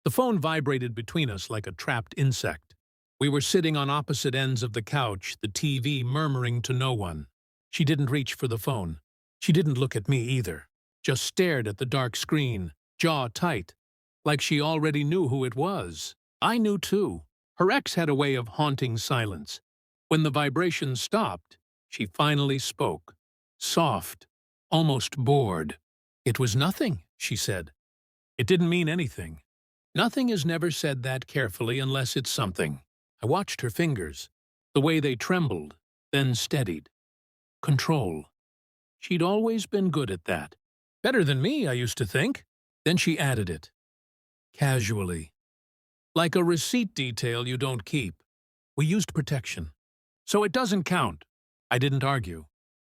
The phone vibrated between us like a trapped insect. We were sitting on opposite ends of the couch, the TV murmuring to no one. She didn't reach for the phone. She didn't look at me either. Just stared at the dark screen, jaw tight, like she already knew who it was. I knew too. Her ex had a way of haunting silence. When the vibration stopped, she finally spoke. Soft, almost bored. "It was nothing," she said. It didn't mean anything. Nothing is never said that carefully unless it's something. I watched her fingers, the way they trembled, then steadied. Control. She'd always been good at that. Better than me, I used to think. Then she added it. Casually. Like a receipt detail you don't keep. We used protection. So it doesn't count. I didn't argue.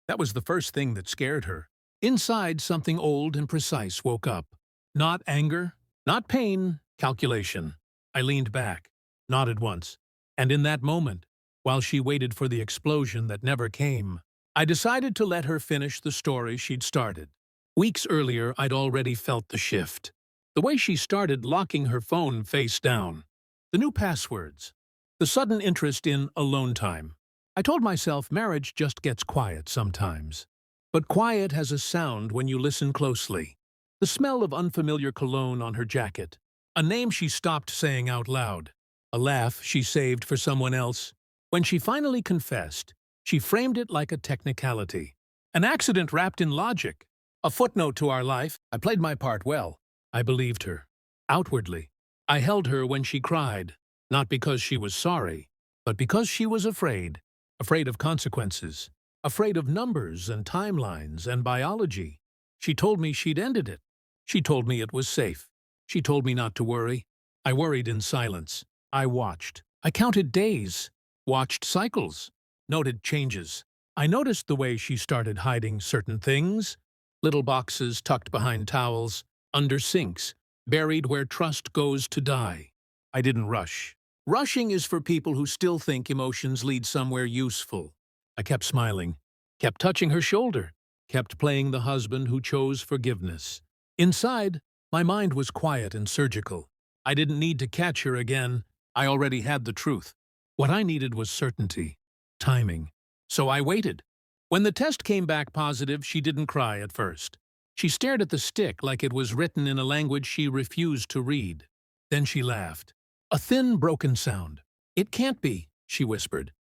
That was the first thing that scared her. Inside, something old and precise woke up. Not anger, not pain, calculation. I leaned back, nodded once, and in that moment, while she waited for the explosion that never came, I decided to let her finish the story she'd started. Weeks earlier, I'd already felt the shift. The way she started locking her phone face down. The new passwords. The sudden interest in alone time. I told myself marriage just gets quiet sometimes. But quiet has a sound when you listen closely. The smell of unfamiliar cologne on her jacket. A name she stopped saying out loud. A laugh she saved for someone else. When she finally confessed, she framed it like a technicality. An accident wrapped in logic. A footnote to our life. I played my part well. I believed her. Outwardly. I held her when she cried. Not because she was sorry, but because she was afraid. Afraid of consequences. Afraid of numbers and timelines and biology. She told me she'd ended it. She told me it was safe. She told me not to worry. I worried in silence. I watched. I counted days. Watched cycles. Noted changes. I noticed the way she started hiding certain things. Little boxes tucked behind towels, under sinks, buried where trust goes to die. I didn't rush. Rushing is for people who still think emotions lead somewhere useful. I kept smiling, kept touching her shoulder, kept playing the husband who chose forgiveness. Inside, my mind was quiet and surgical. I didn't need to catch her again. I already had the truth. What I needed was certainty, timing. So I waited. When the test came back positive, she didn't cry at first. She stared at the stick like it was written in a language she refused to read. Then she laughed. A thin, broken sound. "It can't be," she whispered.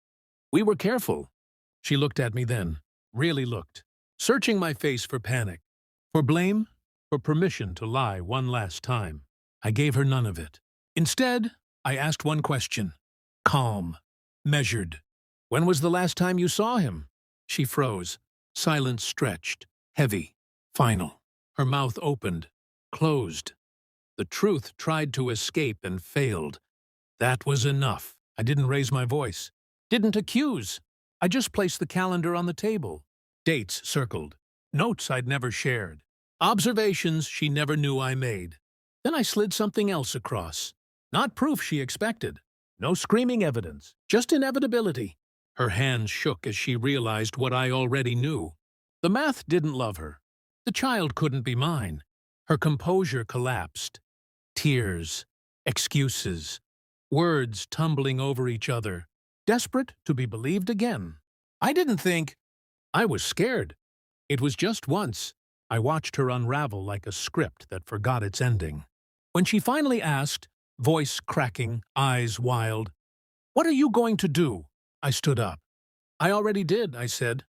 "We were careful." She looked at me then, really looked, searching my face for panic, for blame, for permission to lie one last time. I gave her none of it. Instead, I asked one question. Calm. Measured. "When was the last time you saw him?" She froze. Silence stretched. Heavy. Final. Her mouth opened. Closed. The truth tried to escape and failed. That was enough. I didn't raise my voice. Didn't accuse. I just placed the calendar on the table. Dates circled. Notes I'd never shared. Observations she never knew I made. Then I slid something else across. Not proof she expected. No screaming evidence. Just inevitability. Her hands shook as she realized what I already knew. The math didn't love her. The child couldn't be mine. Her composure collapsed. Tears. Excuses. Words tumbling over each other. Desperate to be believed again. I didn't think. I was scared. It was just once. I watched her unravel like a script that forgot its ending. When she finally asked, voice cracking, eyes wild, "What are you going to do?" I stood up. "I already did," I said.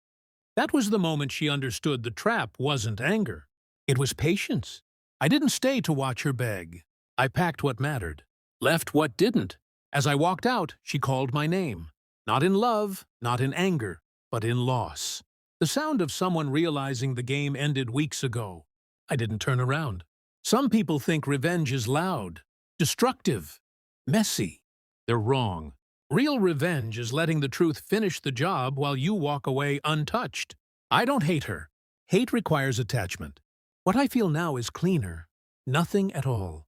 That was the moment she understood the trap wasn't anger. It was patience. I didn't stay to watch her beg. I packed what mattered, left what didn't. As I walked out, she called my name. Not in love, not in anger, but in loss. The sound of someone realizing the game ended weeks ago. I didn't turn around. Some people think revenge is loud, destructive, messy. They're wrong. Real revenge is letting the truth finish the job while you walk away untouched. I don't hate her. Hate requires attachment. What I feel now is cleaner. Nothing at all.